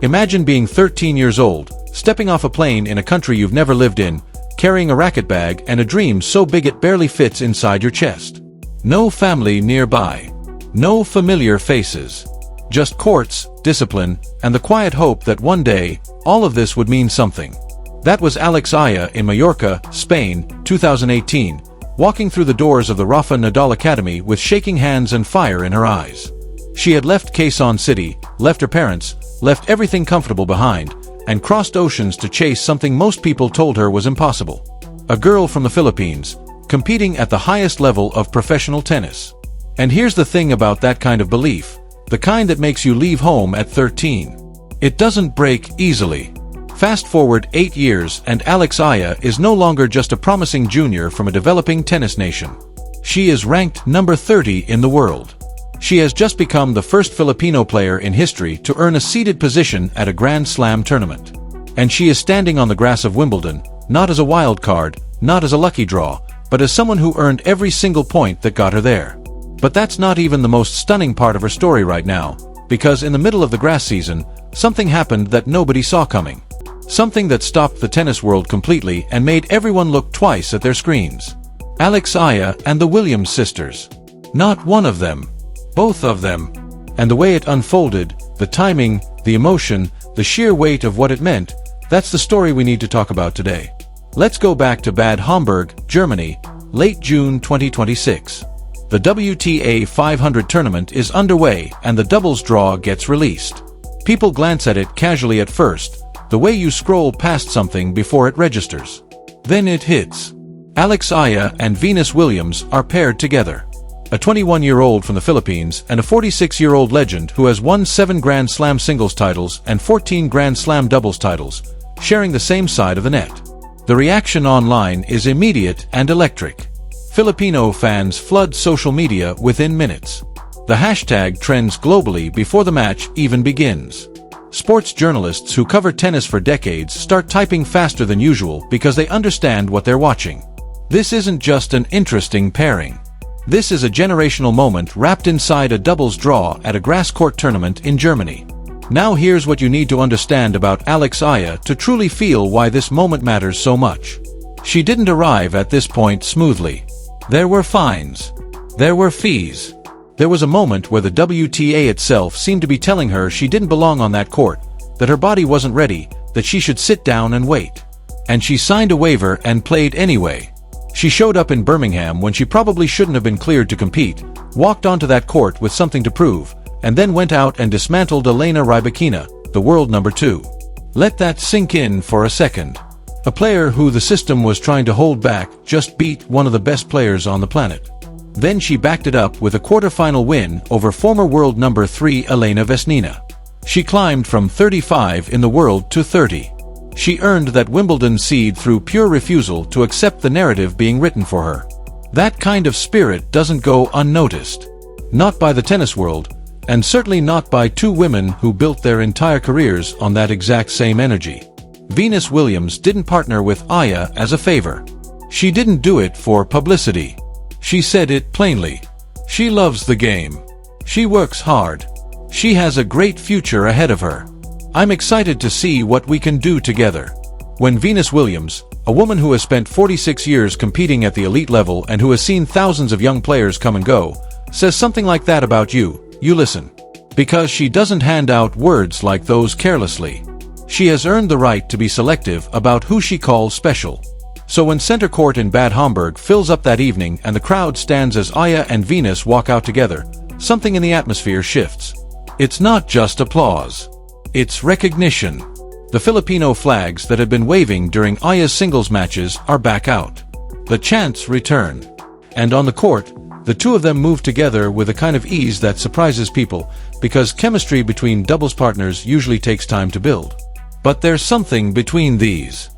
Imagine being 13 years old, stepping off a plane in a country you've never lived in, carrying a racket bag and a dream so big it barely fits inside your chest. No family nearby. No familiar faces. Just courts, discipline, and the quiet hope that one day, all of this would mean something. That was Alex Eala in Mallorca, Spain, 2018, walking through the doors of the Rafa Nadal Academy with shaking hands and fire in her eyes. She had left Quezon City, left her parents, left everything comfortable behind, and crossed oceans to chase something most people told her was impossible. A girl from the Philippines, competing at the highest level of professional tennis. And here's the thing about that kind of belief, the kind that makes you leave home at 13. It doesn't break easily. Fast forward 8 years and Alex Eala is no longer just a promising junior from a developing tennis nation. She is ranked number 30 in the world. She has just become the first Filipino player in history to earn a seeded position at a Grand Slam tournament. And she is standing on the grass of Wimbledon, not as a wild card, not as a lucky draw, but as someone who earned every single point that got her there. But that's not even the most stunning part of her story right now, because in the middle of the grass season, something happened that nobody saw coming. Something that stopped the tennis world completely and made everyone look twice at their screens. Alex Eala and the Williams sisters. Not one of them. Both of them. And the way it unfolded, the timing, the emotion, the sheer weight of what it meant, that's the story we need to talk about today. Let's go back to Bad Homburg, Germany, late June 2026. The WTA 500 tournament is underway and the doubles draw gets released. People glance at it casually at first, the way you scroll past something before it registers. Then it hits. Alex Eala and Venus Williams are paired together. A 21-year-old from the Philippines and a 46-year-old legend who has won 7 Grand Slam singles titles and 14 Grand Slam doubles titles, sharing the same side of the net. The reaction online is immediate and electric. Filipino fans flood social media within minutes. The hashtag trends globally before the match even begins. Sports journalists who cover tennis for decades start typing faster than usual because they understand what they're watching. This isn't just an interesting pairing. This is a generational moment wrapped inside a doubles draw at a grass court tournament in Germany. Now here's what you need to understand about Alex Eala to truly feel why this moment matters so much. She didn't arrive at this point smoothly. There were fines. There were fees. There was a moment where the WTA itself seemed to be telling her she didn't belong on that court, that her body wasn't ready, that she should sit down and wait. And she signed a waiver and played anyway. She showed up in Birmingham when she probably shouldn't have been cleared to compete, walked onto that court with something to prove, and then went out and dismantled Elena Rybakina, the world number 2. Let that sink in for a second. A player who the system was trying to hold back just beat one of the best players on the planet. Then she backed it up with a quarterfinal win over former world number 3 Elena Vesnina. She climbed from 35 in the world to 30. She earned that Wimbledon seed through pure refusal to accept the narrative being written for her. That kind of spirit doesn't go unnoticed. Not by the tennis world, and certainly not by 2 women who built their entire careers on that exact same energy. Venus Williams didn't partner with Eala as a favor. She didn't do it for publicity. She said it plainly. She loves the game. She works hard. She has a great future ahead of her. I'm excited to see what we can do together. When Venus Williams, a woman who has spent 46 years competing at the elite level and who has seen thousands of young players come and go, says something like that about you, you listen. Because she doesn't hand out words like those carelessly. She has earned the right to be selective about who she calls special. So when center court in Bad Homburg fills up that evening and the crowd stands as Eala and Venus walk out together, something in the atmosphere shifts. It's not just applause. It's recognition. The Filipino flags that had been waving during Eala's singles matches are back out. The chants return. And on the court, the 2 of them move together with a kind of ease that surprises people, because chemistry between doubles partners usually takes time to build. But there's something between these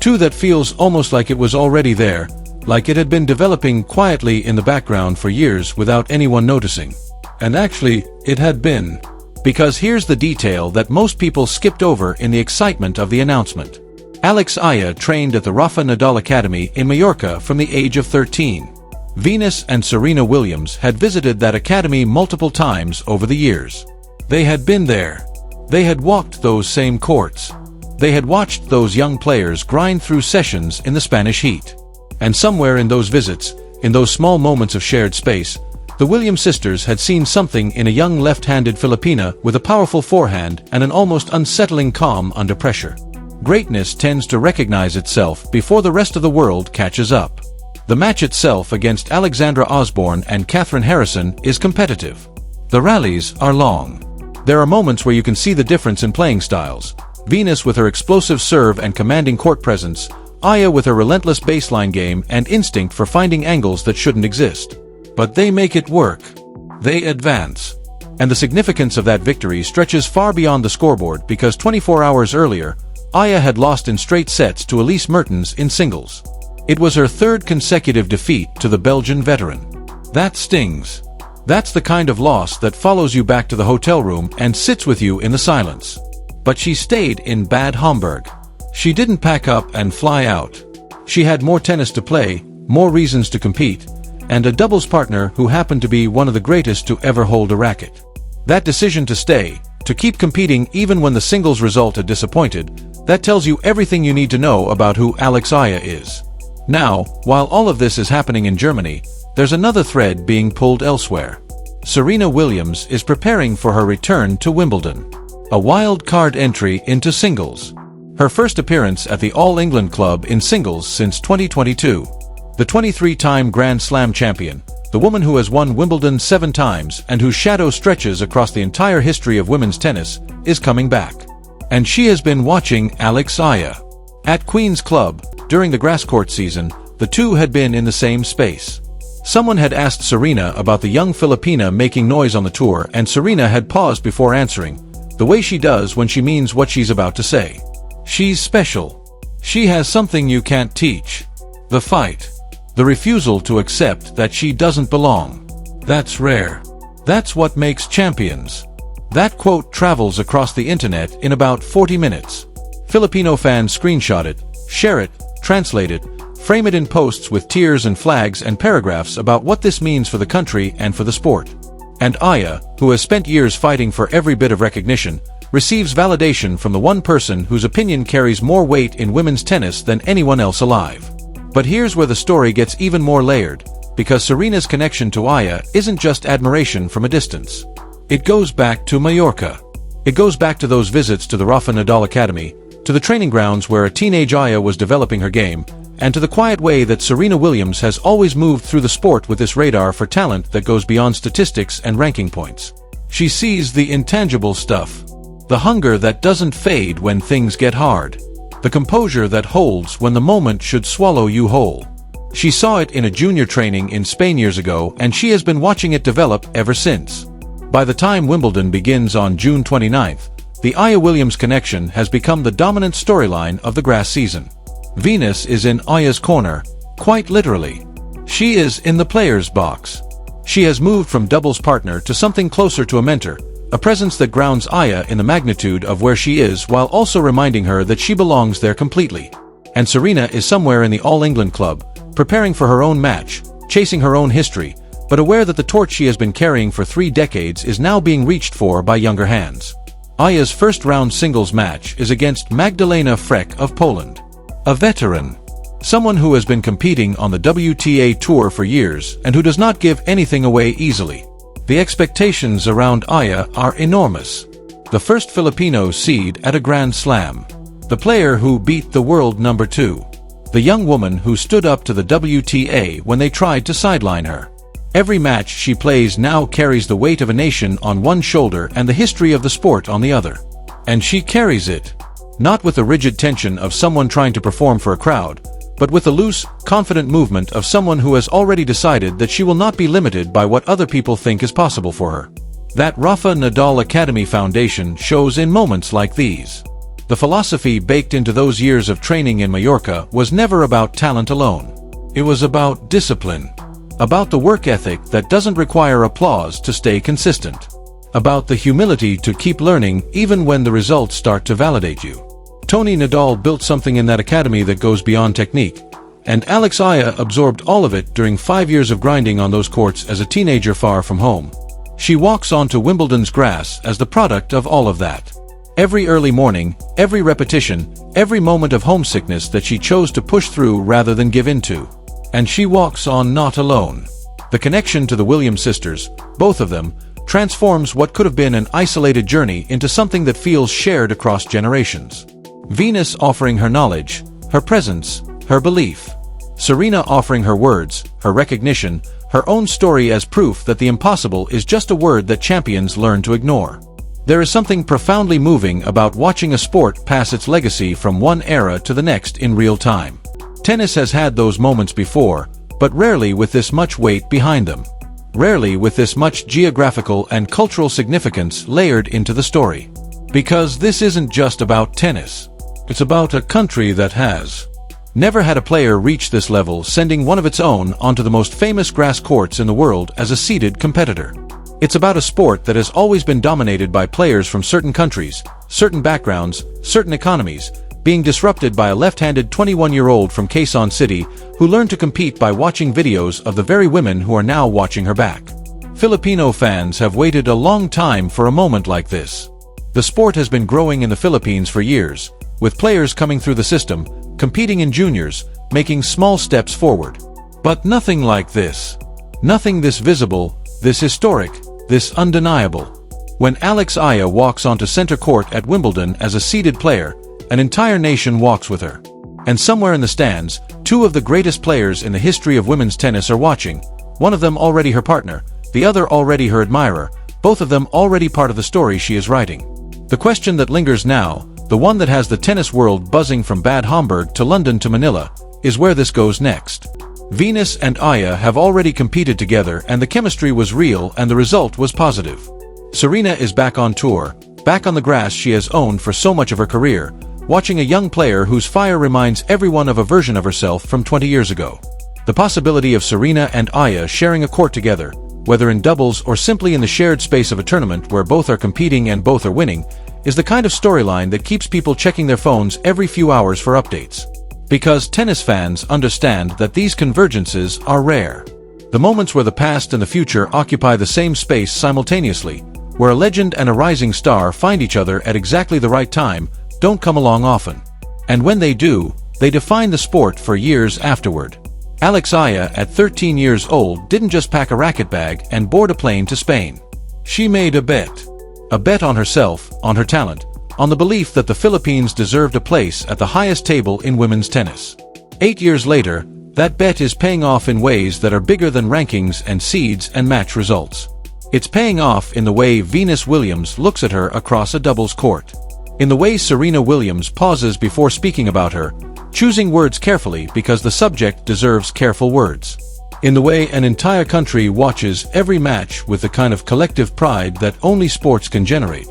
2 that feels almost like it was already there, like it had been developing quietly in the background for years without anyone noticing. And actually, it had been. Because here's the detail that most people skipped over in the excitement of the announcement. Alex Eala trained at the Rafa Nadal Academy in Mallorca from the age of 13. Venus and Serena Williams had visited that academy multiple times over the years. They had been there. They had walked those same courts. They had watched those young players grind through sessions in the Spanish heat. And somewhere in those visits, in those small moments of shared space, the Williams sisters had seen something in a young left-handed Filipina with a powerful forehand and an almost unsettling calm under pressure. Greatness tends to recognize itself before the rest of the world catches up. The match itself against Alexandra Osborne and Catherine Harrison is competitive. The rallies are long. There are moments where you can see the difference in playing styles. Venus with her explosive serve and commanding court presence, Aya with her relentless baseline game and instinct for finding angles that shouldn't exist. But they make it work. They advance. And the significance of that victory stretches far beyond the scoreboard because 24 hours earlier, Aya had lost in straight sets to Elise Mertens in singles. It was her third consecutive defeat to the Belgian veteran. That stings. That's the kind of loss that follows you back to the hotel room and sits with you in the silence. But she stayed in Bad Homburg. She didn't pack up and fly out. She had more tennis to play, more reasons to compete, and a doubles partner who happened to be one of the greatest to ever hold a racket. That decision to stay, to keep competing even when the singles result had disappointed, that tells you everything you need to know about who Alex Eala is. Now, while all of this is happening in Germany, there's another thread being pulled elsewhere. Serena Williams is preparing for her return to Wimbledon. A wild card entry into singles. Her first appearance at the All England Club in singles since 2022. The 23-time Grand Slam champion, the woman who has won Wimbledon 7 times and whose shadow stretches across the entire history of women's tennis, is coming back. And she has been watching Alex Eala. At Queen's Club, during the grass court season, the two had been in the same space. Someone had asked Serena about the young Filipina making noise on the tour, and Serena had paused before answering, the way she does when she means what she's about to say. She's special. She has something you can't teach. The fight. The refusal to accept that she doesn't belong. That's rare. That's what makes champions. That quote travels across the internet in about 40 minutes. Filipino fans screenshot it, share it, translate it, frame it in posts with tears and flags and paragraphs about what this means for the country and for the sport. And Aya, who has spent years fighting for every bit of recognition, receives validation from the one person whose opinion carries more weight in women's tennis than anyone else alive. But here's where the story gets even more layered, because Serena's connection to Aya isn't just admiration from a distance. It goes back to Mallorca. It goes back to those visits to the Rafa Nadal Academy, to the training grounds where a teenage Aya was developing her game, and to the quiet way that Serena Williams has always moved through the sport with this radar for talent that goes beyond statistics and ranking points. She sees the intangible stuff. The hunger that doesn't fade when things get hard. The composure that holds when the moment should swallow you whole. She saw it in a junior training in Spain years ago, and she has been watching it develop ever since. By the time Wimbledon begins on June 29th, the Aya Williams connection has become the dominant storyline of the grass season. Venus is in Aya's corner, quite literally. She is in the player's box. She has moved from doubles partner to something closer to a mentor, a presence that grounds Aya in the magnitude of where she is while also reminding her that she belongs there completely. And Serena is somewhere in the All England Club, preparing for her own match, chasing her own history, but aware that the torch she has been carrying for 3 decades is now being reached for by younger hands. Aya's first-round singles match is against Magdalena Frech of Poland. A veteran. Someone who has been competing on the WTA Tour for years and who does not give anything away easily. The expectations around Aya are enormous. The first Filipino seed at a Grand Slam. The player who beat the world number 2. The young woman who stood up to the WTA when they tried to sideline her. Every match she plays now carries the weight of a nation on one shoulder and the history of the sport on the other. And she carries it. Not with the rigid tension of someone trying to perform for a crowd, but with the loose, confident movement of someone who has already decided that she will not be limited by what other people think is possible for her. That Rafa Nadal Academy foundation shows in moments like these. The philosophy baked into those years of training in Mallorca was never about talent alone. It was about discipline. About the work ethic that doesn't require applause to stay consistent. About the humility to keep learning even when the results start to validate you. Tony Nadal built something in that academy that goes beyond technique, and Alex Eala absorbed all of it during 5 years of grinding on those courts as a teenager far from home. She walks onto Wimbledon's grass as the product of all of that. Every early morning, every repetition, every moment of homesickness that she chose to push through rather than give into. And she walks on not alone. The connection to the Williams sisters, both of them, transforms what could have been an isolated journey into something that feels shared across generations. Venus offering her knowledge, her presence, her belief. Serena offering her words, her recognition, her own story as proof that the impossible is just a word that champions learn to ignore. There is something profoundly moving about watching a sport pass its legacy from one era to the next in real time. Tennis has had those moments before, but rarely with this much weight behind them. Rarely with this much geographical and cultural significance layered into the story. Because this isn't just about tennis. It's about a country that has never had a player reach this level, sending one of its own onto the most famous grass courts in the world as a seeded competitor. It's about a sport that has always been dominated by players from certain countries, certain backgrounds, certain economies, being disrupted by a left-handed 21-year-old from Quezon City who learned to compete by watching videos of the very women who are now watching her back. Filipino fans have waited a long time for a moment like this. The sport has been growing in the Philippines for years, with players coming through the system, competing in juniors, making small steps forward. But nothing like this. Nothing this visible, this historic, this undeniable. When Alex Eala walks onto center court at Wimbledon as a seeded player, an entire nation walks with her. And somewhere in the stands, two of the greatest players in the history of women's tennis are watching, one of them already her partner, the other already her admirer, both of them already part of the story she is writing. The question that lingers now, the one that has the tennis world buzzing from Bad Homburg to London to Manila, is where this goes next. Venus and Eala have already competed together and the chemistry was real and the result was positive. Serena is back on tour, back on the grass she has owned for so much of her career, watching a young player whose fire reminds everyone of a version of herself from 20 years ago. The possibility of Serena and Eala sharing a court together, whether in doubles or simply in the shared space of a tournament where both are competing and both are winning, is the kind of storyline that keeps people checking their phones every few hours for updates. Because tennis fans understand that these convergences are rare. The moments where the past and the future occupy the same space simultaneously, where a legend and a rising star find each other at exactly the right time, don't come along often. And when they do, they define the sport for years afterward. Alex Eala, at 13 years old, didn't just pack a racket bag and board a plane to Spain. She made a bet. A bet on herself, on her talent, on the belief that the Philippines deserved a place at the highest table in women's tennis. 8 years later, that bet is paying off in ways that are bigger than rankings and seeds and match results. It's paying off in the way Venus Williams looks at her across a doubles court. In the way Serena Williams pauses before speaking about her, choosing words carefully because the subject deserves careful words. In the way an entire country watches every match with the kind of collective pride that only sports can generate.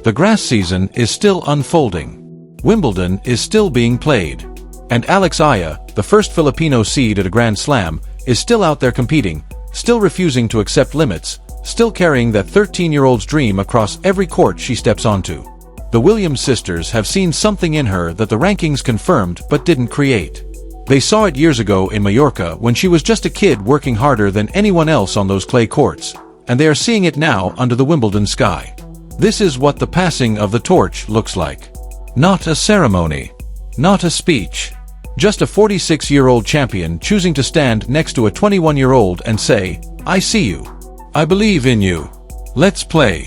The grass season is still unfolding. Wimbledon is still being played. And Alex Eala, the first Filipino seed at a Grand Slam, is still out there competing, still refusing to accept limits, still carrying that 13-year-old's dream across every court she steps onto. The Williams sisters have seen something in her that the rankings confirmed but didn't create. They saw it years ago in Mallorca when she was just a kid working harder than anyone else on those clay courts, and they are seeing it now under the Wimbledon sky. This is what the passing of the torch looks like. Not a ceremony. Not a speech. Just a 46-year-old champion choosing to stand next to a 21-year-old and say, "I see you. I believe in you. Let's play."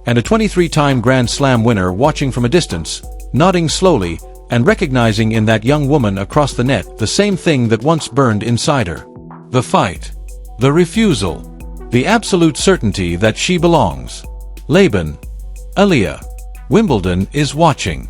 And a 23-time Grand Slam winner watching from a distance, nodding slowly, and recognizing in that young woman across the net the same thing that once burned inside her. The fight. The refusal. The absolute certainty that she belongs. Alex Eala. Wimbledon is watching.